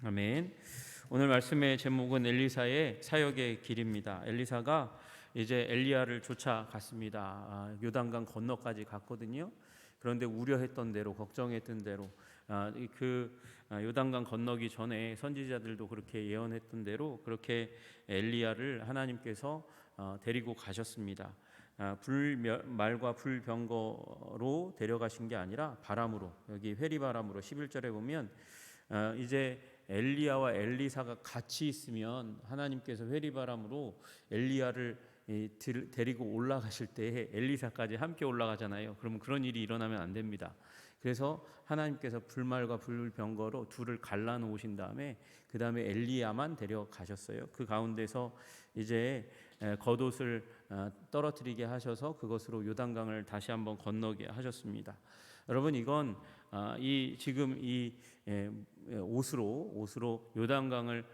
아멘. 오늘 말씀의 제목은 엘리사의 사역의 길입니다. 엘리사가 이제 엘리야를 쫓아갔습니다. 요단강 건너까지 갔거든요. 그런데 우려했던 대로, 걱정했던 대로 요단강 건너기 전에 선지자들도 그렇게 예언했던 대로 그렇게 엘리야를 하나님께서 데리고 가셨습니다. 불말과 불병거로 데려가신 게 아니라 바람으로, 여기 회리바람으로 11절에 보면 이제 엘리야와 엘리사가 같이 있으면 하나님께서 회리바람으로 엘리야를 데리고 올라가실 때 엘리사까지 함께 올라가잖아요. 그러면 그런 일이 일어나면 안 됩니다. 그래서 하나님께서 불말과 불병거로 둘을 갈라놓으신 다음에 그 다음에 엘리야만 데려가셨어요. 그 가운데서 이제 겉옷을 떨어뜨리게 하셔서 그것으로 요단강을 다시 한번 건너게 하셨습니다. 여러분, 이건 지금 이 옷으로 요단강을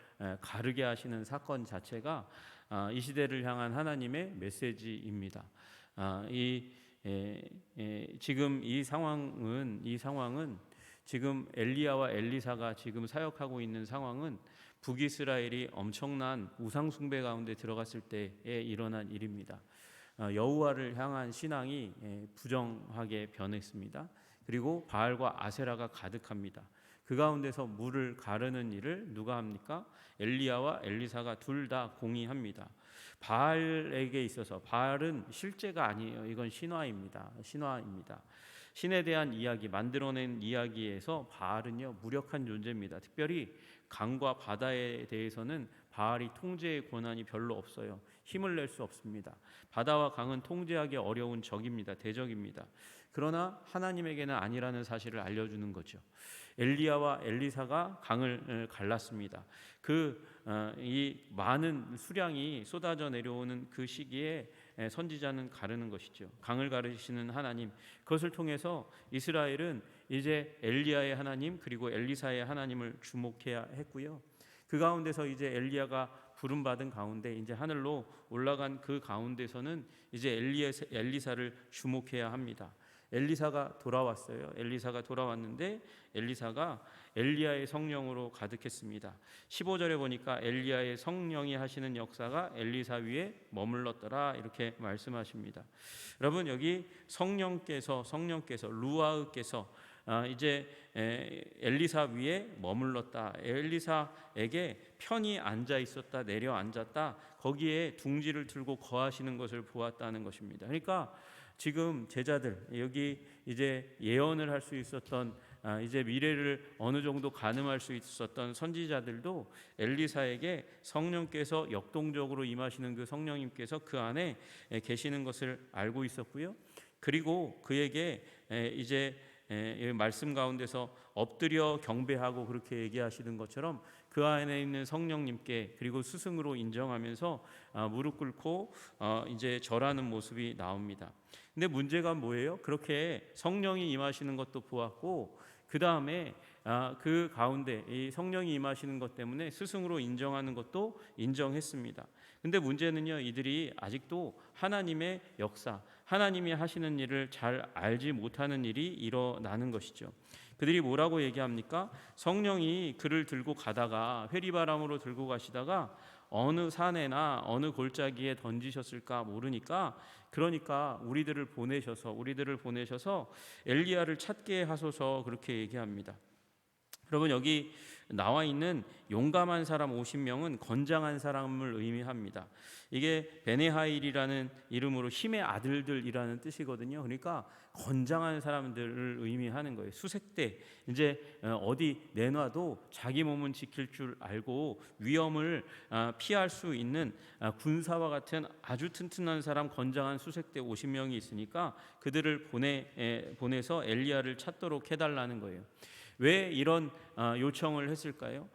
가르게 하시는 사건 자체가 이 시대를 향한 하나님의 메시지입니다. 지금 이 상황은 지금 엘리야와 엘리사가 지금 사역하고 있는 상황은 북이스라엘이 엄청난 우상 숭배 가운데 들어갔을 때에 일어난 일입니다. 여호와를 향한 신앙이 부정하게 변했습니다. 그리고 바알과 아세라가 가득합니다. 그 가운데서 물을 가르는 일을 누가 합니까? 엘리야와 엘리사가 둘 다 공의합니다. 바알에게 있어서, 바알은 실제가 아니에요. 이건 신화입니다. 신에 대한 이야기, 만들어낸 이야기에서 바알은요, 무력한 존재입니다. 특별히 강과 바다에 대해서는 바알이 통제의 권한이 별로 없어요. 힘을 낼 수 없습니다. 바다와 강은 통제하기 어려운 적입니다. 대적입니다. 그러나 하나님에게는 아니라는 사실을 알려주는 거죠. 엘리야와 엘리사가 강을 갈랐습니다. 이 많은 수량이 쏟아져 내려오는 그 시기에 선지자는 가르는 것이죠. 강을 가르시는 하나님, 그것을 통해서 이스라엘은 이제 엘리야의 하나님 그리고 엘리사의 하나님을 주목해야 했고요. 그 가운데서 이제 엘리야가 부름받은 가운데 이제 하늘로 올라간 그 가운데서는 이제 엘리사를 주목해야 합니다. 엘리사가 돌아왔어요. 엘리사가 돌아왔는데 엘리사가 엘리야의 성령으로 가득했습니다. 15절에 보니까 엘리야의 성령이 하시는 역사가 엘리사 위에 머물렀더라, 이렇게 말씀하십니다. 여러분, 여기 성령께서 루아흐께서 이제 엘리사 위에 머물렀다. 엘리사에게 편히 앉아 있었다, 내려 앉았다, 거기에 둥지를 들고 거하시는 것을 보았다는 것입니다. 그러니까 지금 제자들, 여기 이제 예언을 할 수 있었던, 이제 미래를 어느 정도 가늠할 수 있었던 선지자들도 엘리사에게 성령께서 역동적으로 임하시는 그 성령님께서 그 안에 계시는 것을 알고 있었고요. 그리고 그에게 이제 말씀 가운데서 엎드려 경배하고 그렇게 얘기하시는 것처럼 그 안에 있는 성령님께, 그리고 스승으로 인정하면서 무릎 꿇고 이제 절하는 모습이 나옵니다. 근데 문제가 뭐예요? 그렇게 성령이 임하시는 것도 보았고, 그 다음에 그 가운데 이 성령이 임하시는 것 때문에 스승으로 인정하는 것도 인정했습니다. 근데 문제는요, 이들이 아직도 하나님의 역사, 하나님이 하시는 일을 잘 알지 못하는 일이 일어나는 것이죠. 그들이 뭐라고 얘기합니까? 성령이 그를 들고 가다가, 회리바람으로 들고 가시다가 어느 산에나 어느 골짜기에 던지셨을까 모르니까, 그러니까 우리들을 보내셔서 엘리야를 찾게 하소서, 그렇게 얘기합니다. 여러분, 여기 나와 있는 용감한 사람 50명은 건장한 사람을 의미합니다. 이게 베네하일이라는 이름으로 힘의 아들들이라는 뜻이거든요. 그러니까 건장한 사람들을 의미하는 거예요. 수색대, 이제 어디 내놔도 자기 몸은 지킬 줄 알고 위험을 피할 수 있는 군사와 같은 아주 튼튼한 사람, 건장한 수색대 50명이 있으니까 그들을 보내서 엘리야를 찾도록 해달라는 거예요. 왜 이런 요청을 했을까요?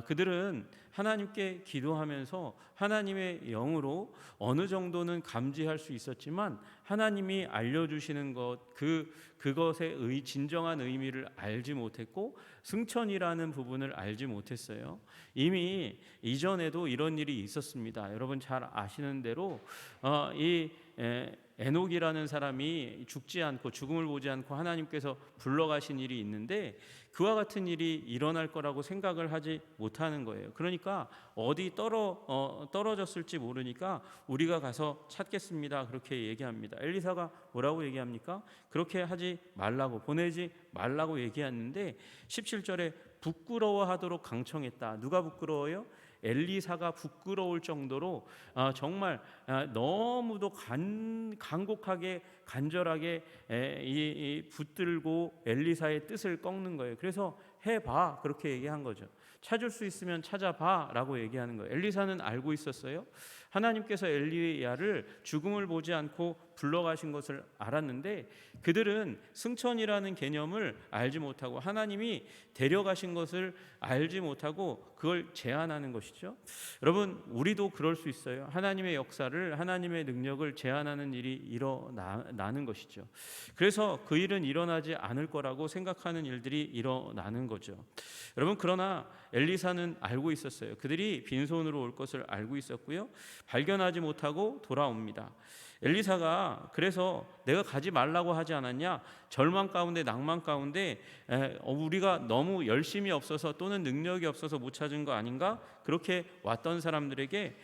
그들은 하나님께 기도하면서 하나님의 영으로 어느 정도는 감지할 수 있었지만 하나님이 알려주시는 그것의 진정한 의미를 알지 못했고 승천이라는 부분을 알지 못했어요. 이미 이전에도 이런 일이 있었습니다. 여러분 잘 아시는 대로 에녹이라는 사람이 죽지 않고, 죽음을 보지 않고 하나님께서 불러가신 일이 있는데, 그와 같은 일이 일어날 거라고 생각을 하지 못하는 거예요. 그러니까 어디 떨어졌을지 모르니까 우리가 가서 찾겠습니다. 그렇게 얘기합니다. 엘리사가 뭐라고 얘기합니까? 그렇게 하지 말라고, 보내지 말라고 얘기했는데 17절에 부끄러워하도록 강청했다. 누가 부끄러워요? 엘리사가 부끄러울 정도로 정말 너무도 간곡하게 간절하게 붙들고 엘리사의 뜻을 꺾는 거예요. 그래서 해봐, 그렇게 얘기한 거죠. 찾을 수 있으면 찾아봐라고 얘기하는 거예요. 엘리사는 알고 있었어요. 하나님께서 엘리야를 죽음을 보지 않고 불러가신 것을 알았는데 그들은 승천이라는 개념을 알지 못하고 하나님이 데려가신 것을 알지 못하고 그걸 제한하는 것이죠. 여러분, 우리도 그럴 수 있어요. 하나님의 역사를, 하나님의 능력을 제한하는 일이 일어나는 것이죠. 그래서 그 일은 일어나지 않을 거라고 생각하는 일들이 일어나는 거죠. 여러분, 그러나 엘리사는 알고 있었어요. 그들이 빈손으로 올 것을 알고 있었고요. 발견하지 못하고 돌아옵니다. 엘리사가 그래서 내가 가지 말라고 하지 않았냐? 절망 가운데, 낭만 가운데 우리가 너무 열심이 없어서 또는 능력이 없어서 못 찾은 거 아닌가? 그렇게 왔던 사람들에게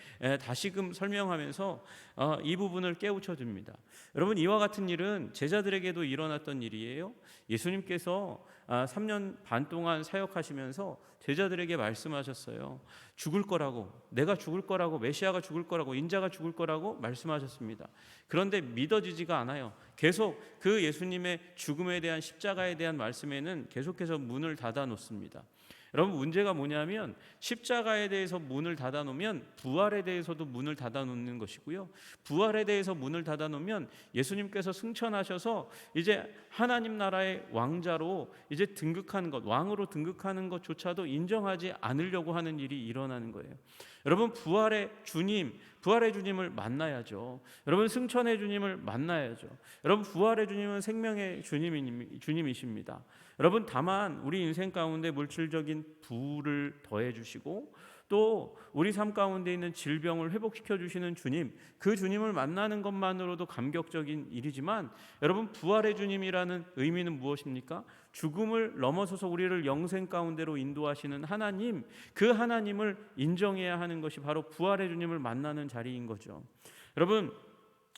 다시금 설명하면서 이 부분을 깨우쳐 줍니다. 여러분, 이와 같은 일은 제자들에게도 일어났던 일이에요. 예수님께서 3년 반 동안 사역하시면서 제자들에게 말씀하셨어요. 죽을 거라고, 내가 죽을 거라고, 메시아가 죽을 거라고, 인자가 죽을 거라고 말씀하셨습니다. 그런데 믿어지지가 않아요. 계속 그 예수님의 죽음에 대한, 십자가에 대한 말씀에는 계속해서 문을 닫아 놓습니다. 여러분, 문제가 뭐냐면 십자가에 대해서 문을 닫아 놓으면 부활에 대해서도 문을 닫아 놓는 것이고요. 부활에 대해서 문을 닫아 놓으면 예수님께서 승천하셔서 이제 하나님 나라의 왕자로 이제 등극하는 것, 왕으로 등극하는 것조차도 인정하지 않으려고 하는 일이 일어나는 거예요. 여러분, 부활의 주님을 만나야죠. 여러분, 승천의 주님을 만나야죠. 여러분, 부활의 주님은 생명의 주님이십니다. 여러분, 다만 우리 인생 가운데 물질적인 부를 더해 주시고 또 우리 삶 가운데 있는 질병을 회복시켜 주시는 주님, 그 주님을 만나는 것만으로도 감격적인 일이지만 여러분, 부활의 주님이라는 의미는 무엇입니까? 죽음을 넘어서서 우리를 영생 가운데로 인도하시는 하나님, 그 하나님을 인정해야 하는 것이 바로 부활의 주님을 만나는 자리인 거죠. 여러분,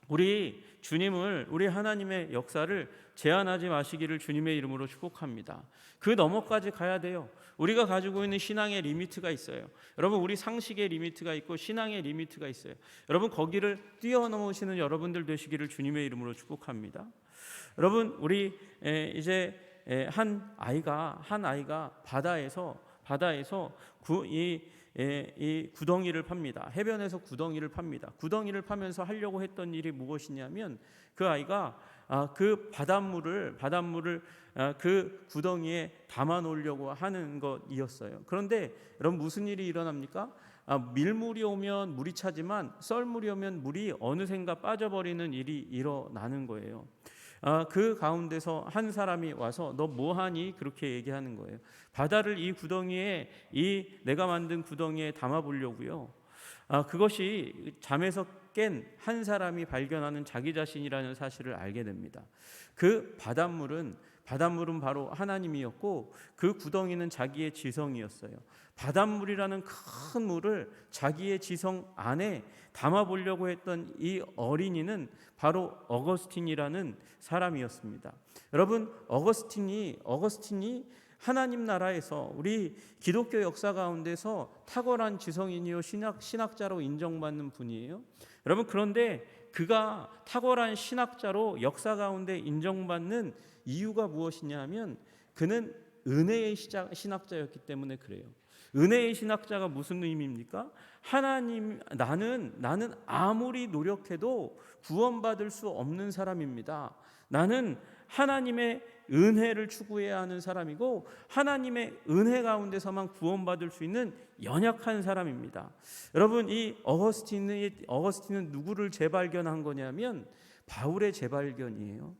우리 주님을, 우리 하나님의 역사를 제한하지 마시기를 주님의 이름으로 축복합니다. 그 너머까지 가야 돼요. 우리가 가지고 있는 신앙의 리미트가 있어요. 여러분, 우리 상식의 리미트가 있고 신앙의 리미트가 있어요. 여러분, 거기를 뛰어넘으시는 여러분들 되시기를 주님의 이름으로 축복합니다. 여러분, 우리 이제 한 아이가 바다에서 이 구덩이를 팝니다. 해변에서 구덩이를 팝니다. 구덩이를 파면서 하려고 했던 일이 무엇이냐면 그 아이가 그 바닷물을 그 구덩이에 담아 놓으려고 하는 것이었어요. 그런데 여러분, 무슨 일이 일어납니까? 밀물이 오면 물이 차지만 썰물이 오면 물이 어느샌가 빠져버리는 일이 일어나는 거예요. 그 가운데서 한 사람이 와서 너 뭐하니? 그렇게 얘기하는 거예요. 바다를 이 구덩이에, 이 내가 만든 구덩이에 담아 보려고요. 그것이 잠에서 깬 한 사람이 발견하는 자기 자신이라는 사실을 알게 됩니다. 그 바닷물은 바로 하나님이었고 그 구덩이는 자기의 지성이었어요. 바닷물이라는 큰 물을 자기의 지성 안에 담아 보려고 했던 이 어린이는 바로 어거스틴이라는 사람이었습니다. 여러분, 어거스틴이 하나님 나라에서 우리 기독교 역사 가운데서 탁월한 지성인이요 신학자로 인정받는 분이에요. 여러분, 그런데 그가 탁월한 신학자로 역사 가운데 인정받는 이유가 무엇이냐 하면 그는 은혜의 신학자였기 때문에 그래요. 은혜의 신학자가 무슨 의미입니까? 나는 아무리 노력해도 구원받을 수 없는 사람입니다. 나는 하나님의 은혜를 추구해야 하는 사람이고 하나님의 은혜 가운데서만 구원받을 수 있는 연약한 사람입니다. 여러분, 이 어거스틴은 누구를 재발견한 거냐면 바울의 재발견이에요.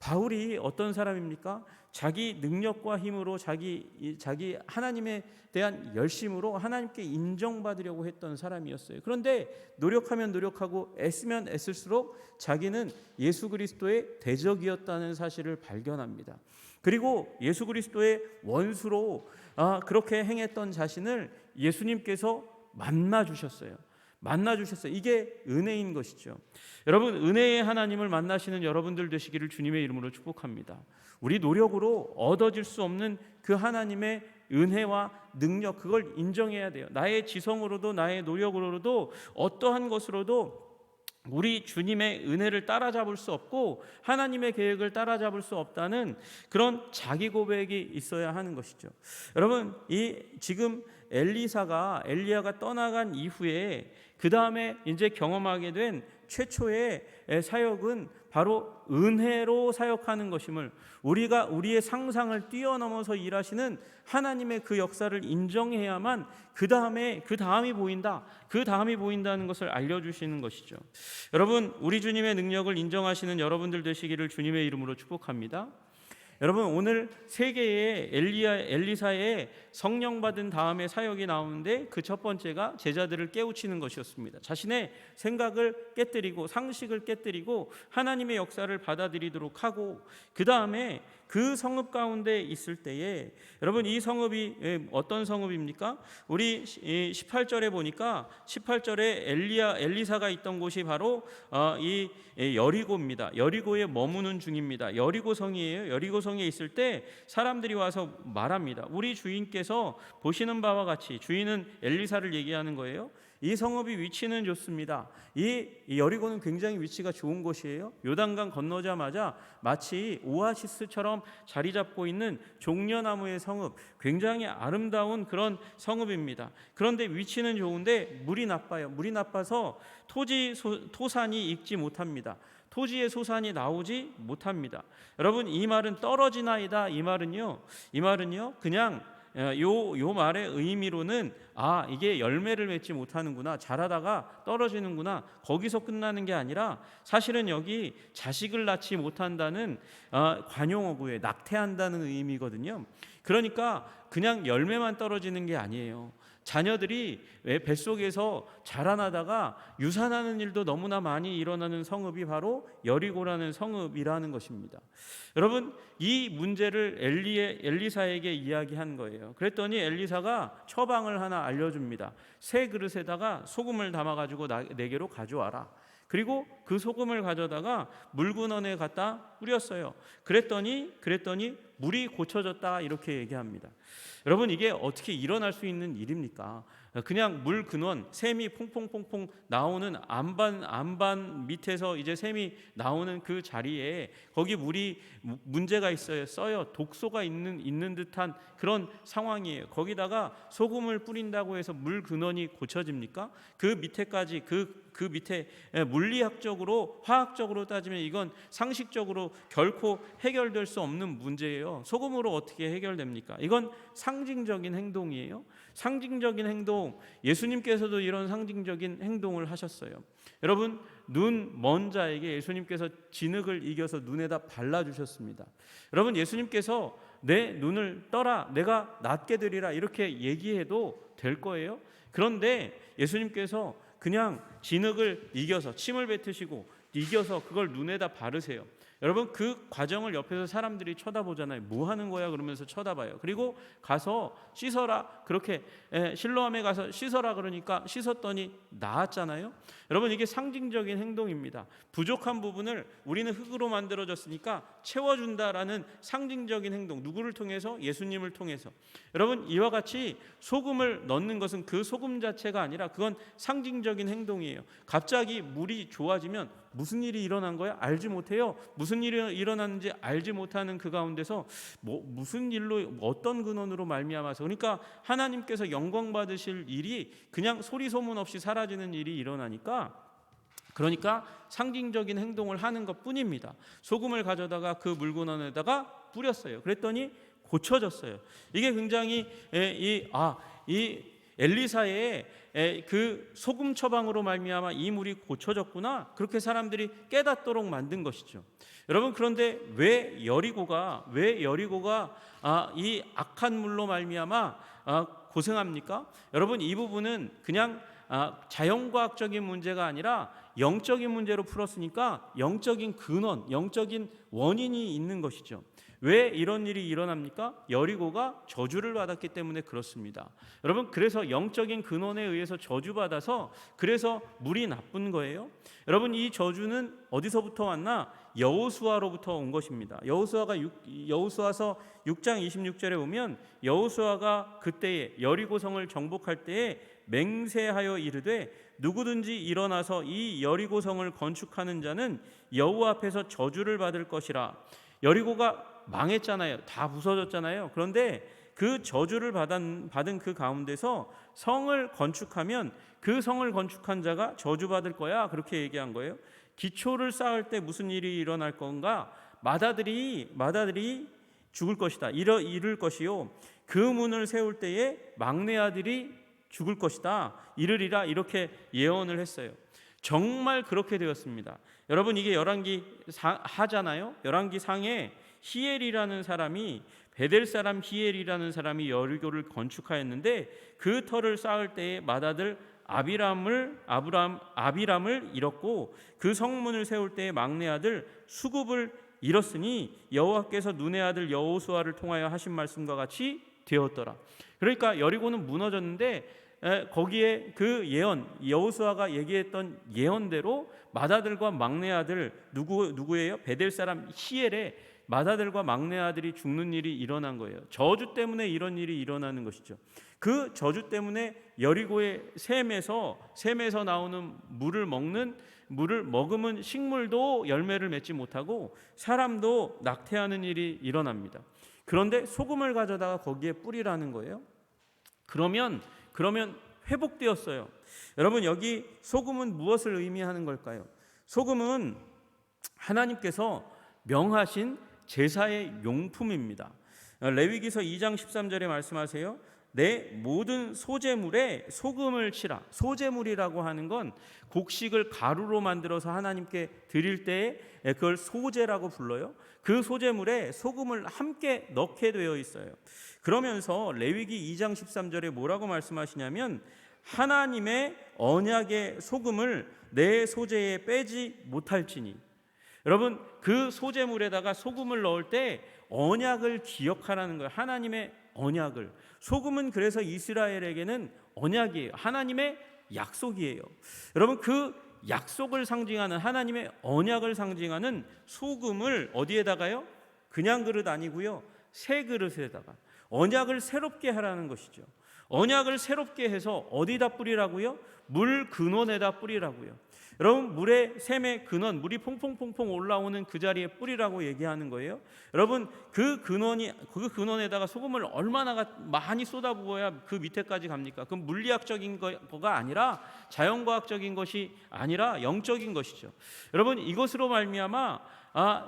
바울이 어떤 사람입니까? 자기 능력과 힘으로 자기 하나님에 대한 열심으로 하나님께 인정받으려고 했던 사람이었어요. 그런데 노력하면 노력하고 애쓰면 애쓸수록 자기는 예수 그리스도의 대적이었다는 사실을 발견합니다. 그리고 예수 그리스도의 원수로 그렇게 행했던 자신을 예수님께서 만나 주셨어요. 이게 은혜인 것이죠. 여러분, 은혜의 하나님을 만나시는 여러분들 되시기를 주님의 이름으로 축복합니다. 우리 노력으로 얻어질 수 없는 그 하나님의 은혜와 능력, 그걸 인정해야 돼요. 나의 지성으로도 나의 노력으로도 어떠한 것으로도 우리 주님의 은혜를 따라잡을 수 없고 하나님의 계획을 따라잡을 수 없다는 그런 자기 고백이 있어야 하는 것이죠. 여러분, 지금 엘리야가 떠나간 이후에 그 다음에 이제 경험하게 된 최초의 사역은 바로 은혜로 사역하는 것임을, 우리가 우리의 상상을 뛰어넘어서 일하시는 하나님의 그 역사를 인정해야만 그 다음이 보인다는 것을 알려주시는 것이죠. 여러분, 우리 주님의 능력을 인정하시는 여러분들 되시기를 주님의 이름으로 축복합니다. 여러분, 오늘 세계에 엘리사의 성령 받은 다음에 사역이 나오는데 그 첫 번째가 제자들을 깨우치는 것이었습니다. 자신의 생각을 깨뜨리고 상식을 깨뜨리고 하나님의 역사를 받아들이도록 하고, 그 다음에 그 성읍 가운데 있을 때에, 여러분, 이 성읍이 어떤 성읍입니까? 우리 18절에 보니까 18절에 엘리사가 있던 곳이 바로 이 여리고입니다. 여리고에 머무는 중입니다. 여리고성이에요. 여리고성에 있을 때 사람들이 와서 말합니다. 우리 주인께서 보시는 바와 같이, 주인은 엘리사를 얘기하는 거예요. 이 성읍이 위치는 좋습니다. 이 여리고는 굉장히 위치가 좋은 곳이에요. 요단강 건너자마자 마치 오아시스처럼 자리 잡고 있는 종려나무의 성읍, 굉장히 아름다운 그런 성읍입니다. 그런데 위치는 좋은데 물이 나빠요. 물이 나빠서 토산이 익지 못합니다. 토지의 소산이 나오지 못합니다. 여러분, 이 말은 떨어지나이다, 이 말은요 그냥 요 말의 의미로는 이게 열매를 맺지 못하는구나, 자라다가 떨어지는구나, 거기서 끝나는 게 아니라 사실은 여기 자식을 낳지 못한다는 관용어구에 낙태한다는 의미거든요. 그러니까 그냥 열매만 떨어지는 게 아니에요. 자녀들이 뱃속에서 자라나다가 유산하는 일도 너무나 많이 일어나는 성읍이 바로 여리고라는 성읍이라는 것입니다. 여러분, 이 문제를 엘리사에게 이야기한 거예요. 그랬더니 엘리사가 처방을 하나 알려줍니다. 새 그릇에다가 소금을 담아가지고 내게로 가져와라. 그리고 그 소금을 가져다가 물근원에 갖다 뿌렸어요. 그랬더니 물이 고쳐졌다, 이렇게 얘기합니다. 여러분, 이게 어떻게 일어날 수 있는 일입니까? 그냥 물 근원, 샘이 퐁퐁퐁퐁 나오는 안반 밑에서 이제 샘이 나오는 그 자리에 거기 물이 문제가 써요. 독소가 있는 듯한 그런 상황이에요. 거기다가 소금을 뿌린다고 해서 물 근원이 고쳐집니까? 그 밑에까지 그 밑에 물리학적으로 화학적으로 따지면 이건 상식적으로 결코 해결될 수 없는 문제예요. 소금으로 어떻게 해결됩니까? 이건 상징적인 행동이에요. 상징적인 행동, 예수님께서도 이런 상징적인 행동을 하셨어요. 여러분, 눈 먼 자에게 예수님께서 진흙을 이겨서 눈에다 발라주셨습니다. 여러분, 예수님께서 내 눈을 떠라, 내가 낫게 되리라, 이렇게 얘기해도 될 거예요. 그런데 예수님께서 그냥 진흙을 이겨서, 침을 뱉으시고 이겨서 그걸 눈에다 바르세요. 여러분, 그 과정을 옆에서 사람들이 쳐다보잖아요. 뭐 하는 거야 그러면서 쳐다봐요. 그리고 가서 씻어라, 그렇게 실로암에 가서 씻어라 그러니까 씻었더니 나았잖아요. 여러분, 이게 상징적인 행동입니다. 부족한 부분을 우리는 흙으로 만들어졌으니까 채워준다라는 상징적인 행동, 누구를 통해서? 예수님을 통해서. 여러분, 이와 같이 소금을 넣는 것은 그 소금 자체가 아니라 그건 상징적인 행동이에요. 갑자기 물이 좋아지면 무슨 일이 일어난 거야? 알지 못해요. 무슨 일이 일어났는지 알지 못하는 그 가운데서 무슨 일로, 어떤 근원으로 말미암아서, 그러니까 하나님께서 영광 받으실 일이 그냥 소리 소문 없이 사라지는 일이 일어나니까, 그러니까 상징적인 행동을 하는 것뿐입니다. 소금을 가져다가 그 물근원에다가 뿌렸어요. 그랬더니 고쳐졌어요. 이게 굉장히 이 엘리사의 그 소금 처방으로 말미암아 이 물이 고쳐졌구나, 그렇게 사람들이 깨닫도록 만든 것이죠. 여러분, 그런데 왜 여리고가 이 악한 물로 말미암아 고생합니까? 여러분, 이 부분은 그냥 자연과학적인 문제가 아니라 영적인 문제로 풀었으니까 영적인 근원, 영적인 원인이 있는 것이죠. 왜 이런 일이 일어납니까? 여리고가 저주를 받았기 때문에 그렇습니다. 여러분, 그래서 영적인 근원에 의해서 저주받아서 그래서 물이 나쁜 거예요. 여러분, 이 저주는 어디서부터 왔나? 여호수아로부터 온 것입니다. 여호수아서 6장 26절에 보면 여호수아가 그때에 여리고성을 정복할 때에 맹세하여 이르되 누구든지 일어나서 이 여리고성을 건축하는 자는 여호와 앞에서 저주를 받을 것이라. 여리고가 망했잖아요. 다 부서졌잖아요. 그런데 그 저주를 받은 그 가운데서 성을 건축하면 그 성을 건축한 자가 저주받을 거야. 그렇게 얘기한 거예요. 기초를 쌓을 때 무슨 일이 일어날 건가? 마다들이 죽을 것이다. 이를 것이요. 그 문을 세울 때에 막내 아들이 죽을 것이다. 이르리라. 이렇게 예언을 했어요. 정말 그렇게 되었습니다. 여러분, 이게 열왕기 하잖아요. 열왕기 상에 히엘이라는 사람이, 베델 사람 히엘이라는 사람이 여리고를 건축하였는데 그 터를 쌓을 때에 맏아들 아비람을 잃었고 그 성문을 세울 때에 막내 아들 수굽을 잃었으니 여호와께서 눈의 아들 여호수아를 통하여 하신 말씀과 같이 되었더라. 그러니까 여리고는 무너졌는데 거기에 그 예언, 여호수아가 얘기했던 예언대로 맏아들과 막내 아들 누구예요? 베델 사람 히엘의 맏아들과 막내 아들이 죽는 일이 일어난 거예요. 저주 때문에 이런 일이 일어나는 것이죠. 그 저주 때문에 여리고의 샘에서 나오는 물을 먹으면 식물도 열매를 맺지 못하고 사람도 낙태하는 일이 일어납니다. 그런데 소금을 가져다가 거기에 뿌리라는 거예요. 그러면 회복되었어요. 여러분, 여기 소금은 무엇을 의미하는 걸까요? 소금은 하나님께서 명하신 제사의 용품입니다. 레위기서 2장 13절에 말씀하세요. 내 모든 소제물에 소금을 치라. 소제물이라고 하는 건 곡식을 가루로 만들어서 하나님께 드릴 때에 그걸 소제라고 불러요. 그 소제물에 소금을 함께 넣게 되어 있어요. 그러면서 레위기 2장 13절에 뭐라고 말씀하시냐면 하나님의 언약의 소금을 내 소제에 빼지 못할지니. 여러분, 그 소제물에다가 소금을 넣을 때 언약을 기억하라는 거예요. 하나님의 언약을. 소금은 그래서 이스라엘에게는 언약이에요. 하나님의 약속이에요. 여러분, 그 약속을 상징하는 하나님의 언약을 상징하는 소금을 어디에다가요? 그냥 그릇 아니고요. 새 그릇에다가 언약을 새롭게 하라는 것이죠. 언약을 새롭게 해서 어디다 뿌리라고요? 물 근원에다 뿌리라고요. 여러분, 물의 샘의 근원, 물이 퐁퐁퐁퐁 올라오는 그 자리에 뿌리라고 얘기하는 거예요. 여러분, 그 근원에다가 소금을 얼마나 많이 쏟아부어야 그 밑에까지 갑니까? 그럼 물리학적인 거가 아니라 자연과학적인 것이 아니라 영적인 것이죠. 여러분, 이것으로 말미암아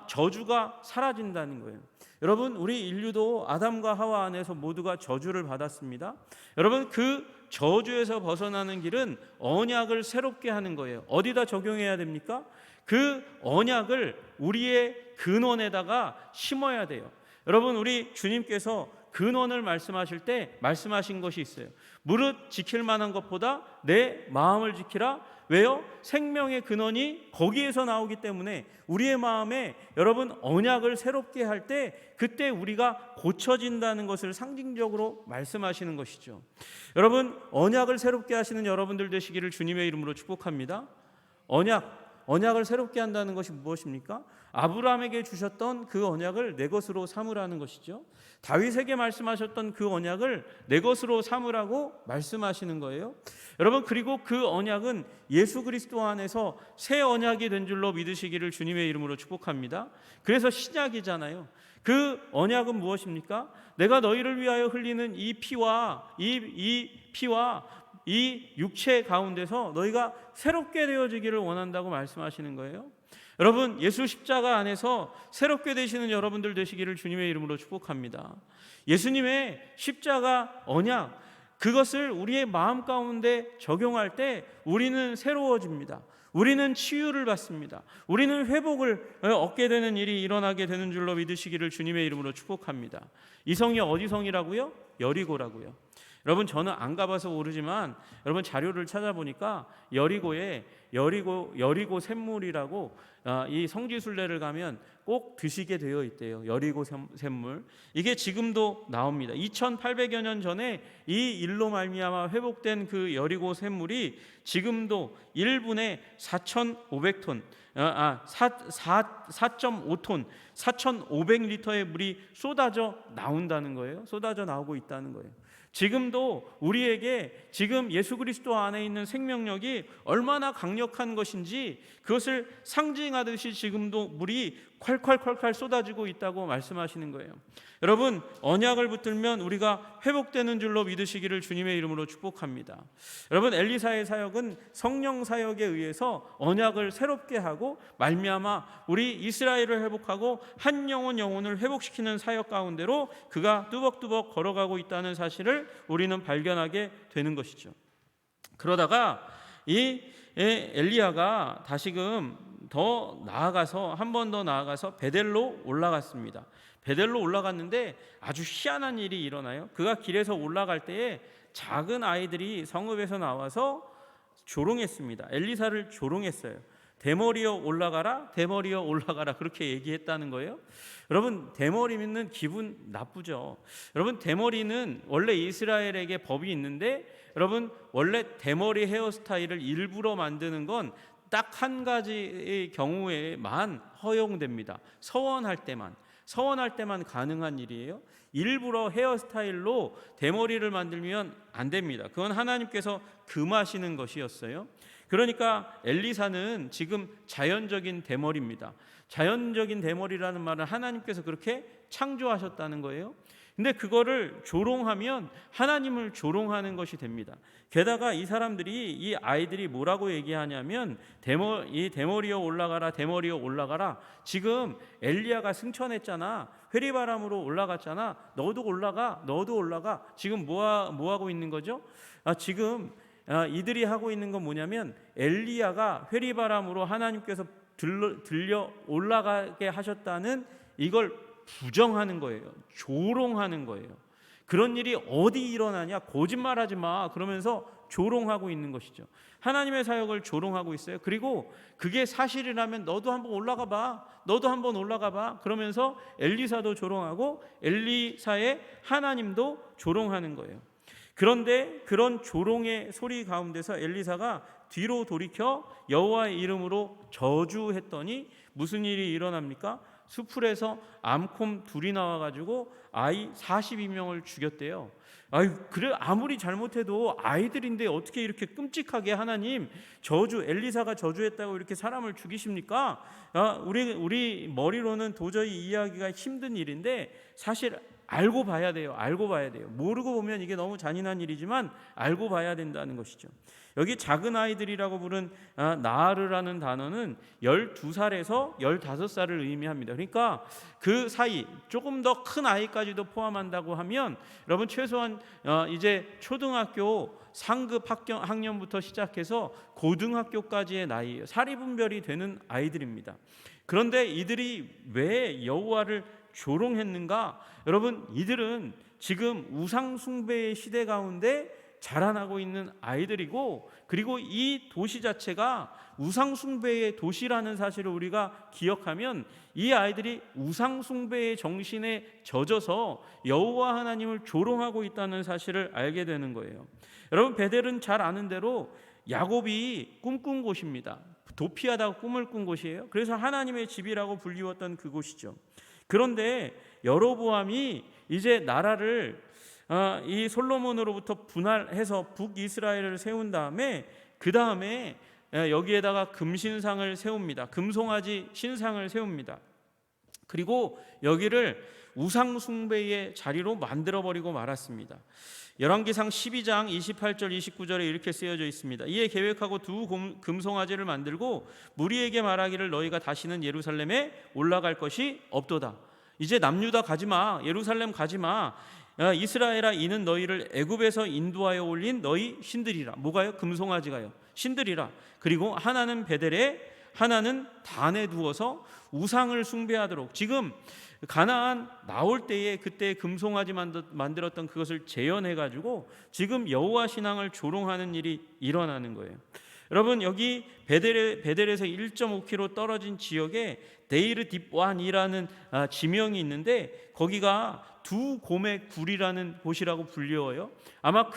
저주가 사라진다는 거예요. 여러분, 우리 인류도 아담과 하와 안에서 모두가 저주를 받았습니다. 여러분, 그 저주에서 벗어나는 길은 언약을 새롭게 하는 거예요. 어디다 적용해야 됩니까? 그 언약을 우리의 근원에다가 심어야 돼요. 여러분, 우리 주님께서 근원을 말씀하실 때 말씀하신 것이 있어요. 무릇 지킬 만한 것보다 내 마음을 지키라. 왜요? 생명의 근원이 거기에서 나오기 때문에 우리의 마음에 여러분 언약을 새롭게 할 때 그때 우리가 고쳐진다는 것을 상징적으로 말씀하시는 것이죠. 여러분, 언약을 새롭게 하시는 여러분들 되시기를 주님의 이름으로 축복합니다. 언약을 새롭게 한다는 것이 무엇입니까? 아브라함에게 주셨던 그 언약을 내 것으로 삼으라는 것이죠. 다윗에게 말씀하셨던 그 언약을 내 것으로 삼으라고 말씀하시는 거예요. 여러분, 그리고 그 언약은 예수 그리스도 안에서 새 언약이 된 줄로 믿으시기를 주님의 이름으로 축복합니다. 그래서 신약이잖아요. 그 언약은 무엇입니까? 내가 너희를 위하여 흘리는 이 피와 이 육체 가운데서 너희가 새롭게 되어지기를 원한다고 말씀하시는 거예요. 여러분, 예수 십자가 안에서 새롭게 되시는 여러분들 되시기를 주님의 이름으로 축복합니다. 예수님의 십자가 언약, 그것을 우리의 마음 가운데 적용할 때 우리는 새로워집니다. 우리는 치유를 받습니다. 우리는 회복을 얻게 되는 일이 일어나게 되는 줄로 믿으시기를 주님의 이름으로 축복합니다. 이 성이 어디 성이라고요? 여리고라고요. 여러분 저는 안 가봐서 모르지만 여러분 자료를 찾아보니까 여리고 샘물이라고 이 성지순례를 가면 꼭 드시게 되어 있대요. 여리고 샘물. 이게 지금도 나옵니다. 2800여 년 전에 이 일로 말미암아 회복된 그 여리고 샘물이 지금도 1분에 4,500톤 4.5톤 4,500리터의 물이 쏟아져 나온다는 거예요. 쏟아져 나오고 있다는 거예요. 지금도 우리에게 지금 예수 그리스도 안에 있는 생명력이 얼마나 강력한 것인지 그것을 상징하듯이 지금도 물이 콸콸콸콸 쏟아지고 있다고 말씀하시는 거예요. 여러분 언약을 붙들면 우리가 회복되는 줄로 믿으시기를 주님의 이름으로 축복합니다. 여러분 엘리사의 사역은 성령 사역에 의해서 언약을 새롭게 하고 말미암아 우리 이스라엘을 회복하고 한 영혼을 회복시키는 사역 가운데로 그가 뚜벅뚜벅 걸어가고 있다는 사실을 우리는 발견하게 되는 것이죠. 그러다가 이 엘리야가 다시금 더 나아가서 한 번 더 나아가서 베델로 올라갔습니다. 베델로 올라갔는데 아주 희한한 일이 일어나요. 그가 길에서 올라갈 때에 작은 아이들이 성읍에서 나와서 조롱했습니다. 엘리사를 조롱했어요. 대머리여 올라가라, 대머리여 올라가라 그렇게 얘기했다는 거예요. 여러분 대머리는 기분 나쁘죠. 여러분 대머리는 원래 이스라엘에게 법이 있는데 여러분 원래 대머리 헤어스타일을 일부러 만드는 건 딱 한 가지의 경우에만 허용됩니다. 서원할 때만 가능한 일이에요. 일부러 헤어스타일로 대머리를 만들면 안 됩니다. 그건 하나님께서 금하시는 것이었어요. 그러니까 엘리사는 지금 자연적인 대머리입니다. 자연적인 대머리라는 말은 하나님께서 그렇게 창조하셨다는 거예요. 근데 그거를 조롱하면 하나님을 조롱하는 것이 됩니다. 게다가 이 사람들이 이 아이들이 뭐라고 얘기하냐면 이 대머리여 올라가라, 대머리여 올라가라. 지금 엘리야가 승천했잖아. 회리바람으로 올라갔잖아. 너도 올라가. 지금 뭐 하고 있는 거죠? 지금 이들이 하고 있는 건 뭐냐면 엘리야가 회리바람으로 하나님께서 들려 올라가게 하셨다는 이걸 부정하는 거예요. 조롱하는 거예요. 그런 일이 어디 일어나냐? 거짓말하지 마. 그러면서 조롱하고 있는 것이죠. 하나님의 사역을 조롱하고 있어요. 그리고 그게 사실이라면 너도 한번 올라가 봐. 그러면서 엘리사도 조롱하고 엘리사의 하나님도 조롱하는 거예요. 그런데 그런 조롱의 소리 가운데서 엘리사가 뒤로 돌이켜 여호와의 이름으로 저주했더니 무슨 일이 일어납니까? 수풀에서 암콤 둘이 나와가지고 아이 42명을 죽였대요. 그래 아무리 잘못해도 아이들인데 어떻게 이렇게 끔찍하게 하나님 엘리사가 저주했다고 이렇게 사람을 죽이십니까? 우리 머리로는 도저히 이해하기가 힘든 일인데 사실 알고 봐야 돼요. 모르고 보면 이게 너무 잔인한 일이지만 알고 봐야 된다는 것이죠. 여기 작은 아이들이라고 부른 나하르라는 단어는 12살에서 15살을 의미합니다. 그러니까 그 사이 조금 더 큰 아이까지도 포함한다고 하면 여러분 최소한 이제 초등학교 상급 학년부터 시작해서 고등학교까지의 나이예요. 사리분별이 되는 아이들입니다. 그런데 이들이 왜 여호와를 조롱했는가? 여러분 이들은 지금 우상 숭배의 시대 가운데 자라나고 있는 아이들이고 그리고 이 도시 자체가 우상 숭배의 도시라는 사실을 우리가 기억하면 이 아이들이 우상 숭배의 정신에 젖어서 여호와 하나님을 조롱하고 있다는 사실을 알게 되는 거예요. 여러분 베델은 잘 아는 대로 야곱이 꿈꾼 곳입니다. 도피하다가 꿈을 꾼 곳이에요. 그래서 하나님의 집이라고 불리웠던 그곳이죠. 그런데 여로보암이 이제 나라를 이 솔로몬으로부터 분할해서 북이스라엘을 세운 다음에 그 다음에 여기에다가 금신상을 세웁니다. 금송아지 신상을 세웁니다. 그리고 여기를 우상숭배의 자리로 만들어버리고 말았습니다. 열왕기상 12장 28절 29절에 이렇게 쓰여져 있습니다. 이에 계획하고 두 금송아지를 만들고 무리에게 말하기를 너희가 다시는 예루살렘에 올라갈 것이 없도다. 이제 남유다 가지마, 예루살렘 가지마. 이스라엘아 이는 너희를 애굽에서 인도하여 올린 너희 신들이라. 뭐가요? 금송아지가요. 신들이라. 그리고 하나는 베델에 하나는 단에 두어서 우상을 숭배하도록, 지금 가나안 나올 때에 그때 금송아지 만들었던 그것을 재현해 가지고 지금 여호와 신앙을 조롱하는 일이 일어나는 거예요. 여러분, 여기 베델에서 1.5km 떨어진 지역에 데이르 딥완이라는 지명이 있는데, 거기가 두 곰의 굴이라는 곳이라고 불려요. 아마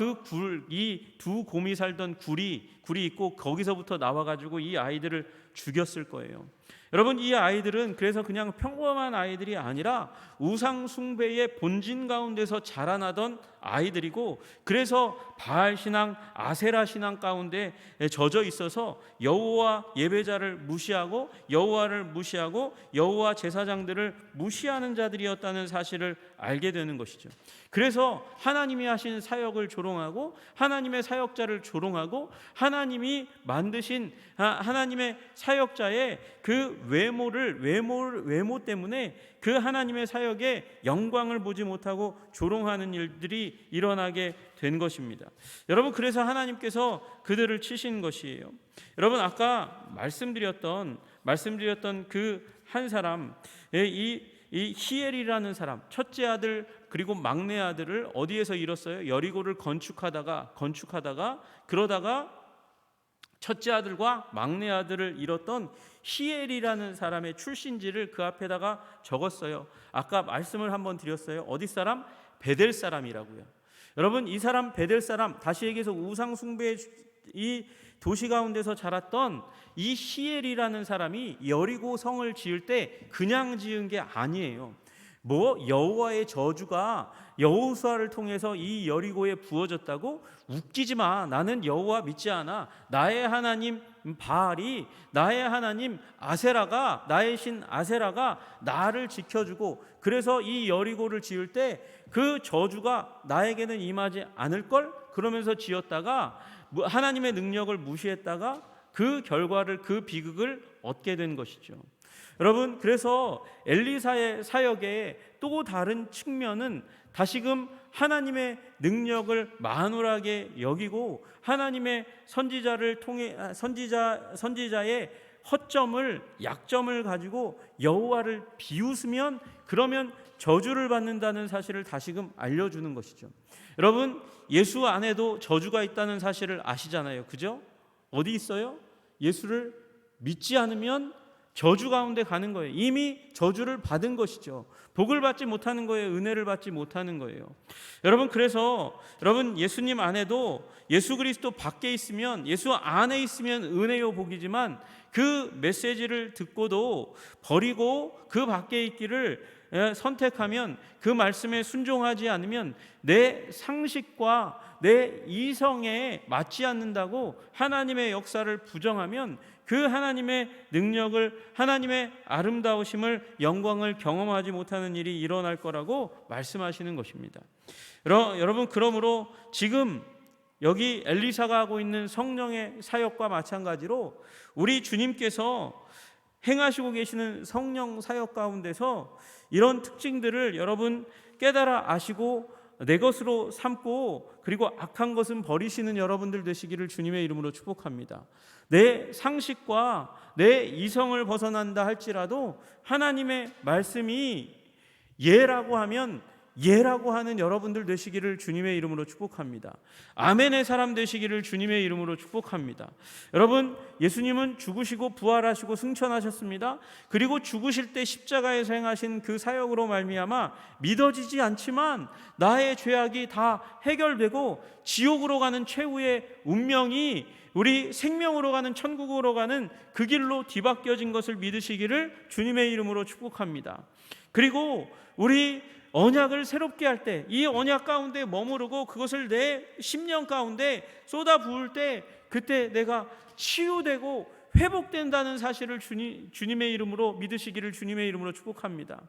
이 두 곰이 살던 굴이 있고 거기서부터 나와가지고 이 아이들을 죽였을 거예요. 여러분, 이 아이들은 그래서 그냥 평범한 아이들이 아니라 우상 숭배의 본진 가운데서 자라나던 아이들이고, 그래서 바알 신앙, 아세라 신앙 가운데 젖어 있어서 여호와 예배자를 무시하고 여호와를 무시하고 여호와 제사장들을 무시하는 자들이었다는 사실을 알게 되는 것이죠. 그래서 하나님이 하신 사역을 조롱하고 하나님의 사역자를 조롱하고 하나님이 만드신 하나님의 사역자의 그 외모 때문에 그 하나님의 사역에 영광을 보지 못하고 조롱하는 일들이 일어나게 된 것입니다. 여러분, 그래서 하나님께서 그들을 치신 것이에요. 여러분, 아까 말씀드렸던 그 한 사람, 이 히엘이라는 사람, 첫째 아들 그리고 막내 아들을 어디에서 잃었어요? 여리고를 건축하다가 그러다가 첫째 아들과 막내 아들을 잃었던 히엘이라는 사람의 출신지를 그 앞에다가 적었어요. 아까 말씀을 한번 드렸어요. 어디 사람? 베델 사람이라고요. 여러분, 이 사람 베델 사람, 다시 얘기해서 우상 숭배의 이 도시 가운데서 자랐던 이 히엘이라는 사람이 여리고 성을 지을 때 그냥 지은 게 아니에요. 여호와의 저주가 여호수아를 통해서 이 여리고에 부어졌다고? 웃기지 마. 나는 여호와 믿지 않아. 나의 하나님 바알이, 나의 하나님 아세라가, 나의 신 아세라가 나를 지켜주고, 그래서 이 여리고를 지을 때 그 저주가 나에게는 임하지 않을걸? 그러면서 지었다가 하나님의 능력을 무시했다가 그 결과를, 그 비극을 얻게 된 것이죠. 여러분, 그래서 엘리사의 사역의 또 다른 측면은 다시금 하나님의 능력을 만홀하게 여기고 하나님의 선지자를 통해 선지자의 허점을, 약점을 가지고 여호와를 비웃으면 그러면 저주를 받는다는 사실을 다시금 알려주는 것이죠. 여러분, 예수 안에도 저주가 있다는 사실을 아시잖아요. 그죠? 어디 있어요? 예수를 믿지 않으면 저주 가운데 가는 거예요. 이미 저주를 받은 것이죠. 복을 받지 못하는 거예요. 은혜를 받지 못하는 거예요. 여러분, 그래서 예수님 안에도, 예수 그리스도 밖에 있으면, 예수 안에 있으면 은혜요 복이지만 그 메시지를 듣고도 버리고 그 밖에 있기를 선택하면, 그 말씀에 순종하지 않으면 내 상식과 내 이성에 맞지 않는다고 하나님의 역사를 부정하면 그 하나님의 능력을, 하나님의 아름다우심을, 영광을 경험하지 못하는 일이 일어날 거라고 말씀하시는 것입니다. 여러분, 그러므로 지금 여기 엘리사가 하고 있는 성령의 사역과 마찬가지로 우리 주님께서 행하시고 계시는 성령 사역 가운데서 이런 특징들을 여러분 깨달아 아시고 내 것으로 삼고, 그리고 악한 것은 버리시는 여러분들 되시기를 주님의 이름으로 축복합니다. 내 상식과 내 이성을 벗어난다 할지라도 하나님의 말씀이 예라고 하면 예라고 하는 여러분들 되시기를 주님의 이름으로 축복합니다. 아멘의 사람 되시기를 주님의 이름으로 축복합니다. 여러분, 예수님은 죽으시고 부활하시고 승천하셨습니다. 그리고 죽으실 때 십자가에서 행하신 그 사역으로 말미암아 믿어지지 않지만 나의 죄악이 다 해결되고 지옥으로 가는 최후의 운명이 우리 생명으로 가는, 천국으로 가는 그 길로 뒤바뀌어진 것을 믿으시기를 주님의 이름으로 축복합니다. 그리고 우리 언약을 새롭게 할 때, 이 언약 가운데 머무르고 그것을 내 심령 가운데 쏟아 부을 때, 그때 내가 치유되고 회복된다는 사실을 주님의 이름으로 믿으시기를 주님의 이름으로 축복합니다.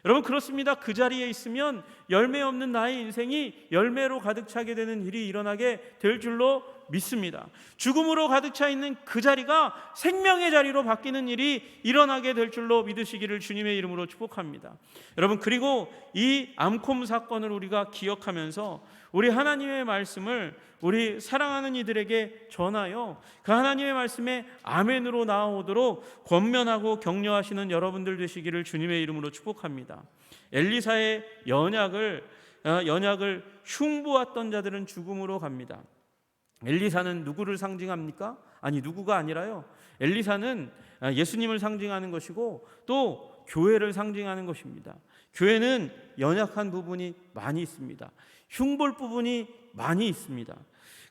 여러분, 그렇습니다. 그 자리에 있으면 열매 없는 나의 인생이 열매로 가득 차게 되는 일이 일어나게 될 줄로 믿습니다. 죽음으로 가득 차 있는 그 자리가 생명의 자리로 바뀌는 일이 일어나게 될 줄로 믿으시기를 주님의 이름으로 축복합니다. 여러분, 그리고 이 암콤 사건을 우리가 기억하면서 우리 하나님의 말씀을 우리 사랑하는 이들에게 전하여 그 하나님의 말씀에 아멘으로 나아오도록 권면하고 격려하시는 여러분들 되시기를 주님의 이름으로 축복합니다. 엘리사의 연약을 흉보았던 자들은 죽음으로 갑니다. 엘리사는 누구를 상징합니까? 아니, 누구가 아니라요, 엘리사는 예수님을 상징하는 것이고 또 교회를 상징하는 것입니다. 교회는 연약한 부분이 많이 있습니다. 흉볼 부분이 많이 있습니다.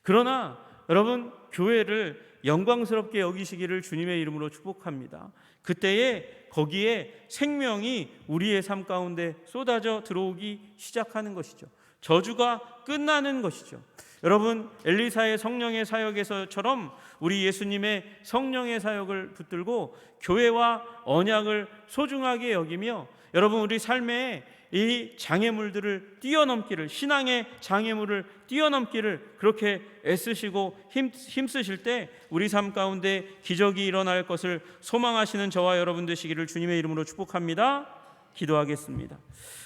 그러나 여러분, 교회를 영광스럽게 여기시기를 주님의 이름으로 축복합니다. 그때에 거기에 생명이 우리의 삶 가운데 쏟아져 들어오기 시작하는 것이죠. 저주가 끝나는 것이죠. 여러분, 엘리사의 성령의 사역에서처럼 우리 예수님의 성령의 사역을 붙들고 교회와 언약을 소중하게 여기며 여러분, 우리 삶에 이 장애물들을 뛰어넘기를, 신앙의 장애물을 뛰어넘기를 그렇게 애쓰시고 힘쓰실 때 우리 삶 가운데 기적이 일어날 것을 소망하시는 저와 여러분 되시기를 주님의 이름으로 축복합니다. 기도하겠습니다.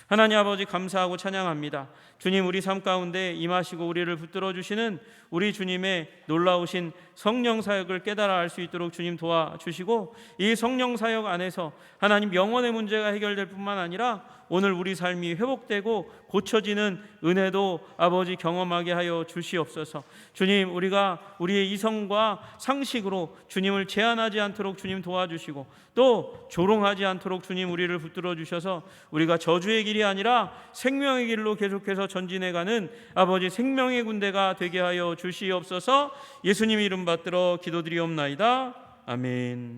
하나님 아버지, 감사하고 찬양합니다. 주님, 우리 삶 가운데 임하시고 우리를 붙들어 주시는 우리 주님의 놀라우신 성령 사역을 깨달아 알 수 있도록 주님 도와주시고, 이 성령 사역 안에서 하나님 영혼의 문제가 해결될 뿐만 아니라 오늘 우리 삶이 회복되고 고쳐지는 은혜도 아버지 경험하게 하여 주시옵소서. 주님, 우리가 우리의 이성과 상식으로 주님을 제한하지 않도록 주님 도와주시고, 또 조롱하지 않도록 주님 우리를 붙들어 주셔서 우리가 저주의 길이 아니라 생명의 길로 계속해서 전진해가는 아버지 생명의 군대가 되게 하여 주시옵소서. 예수님 이름 받들어 기도드리옵나이다. 아멘.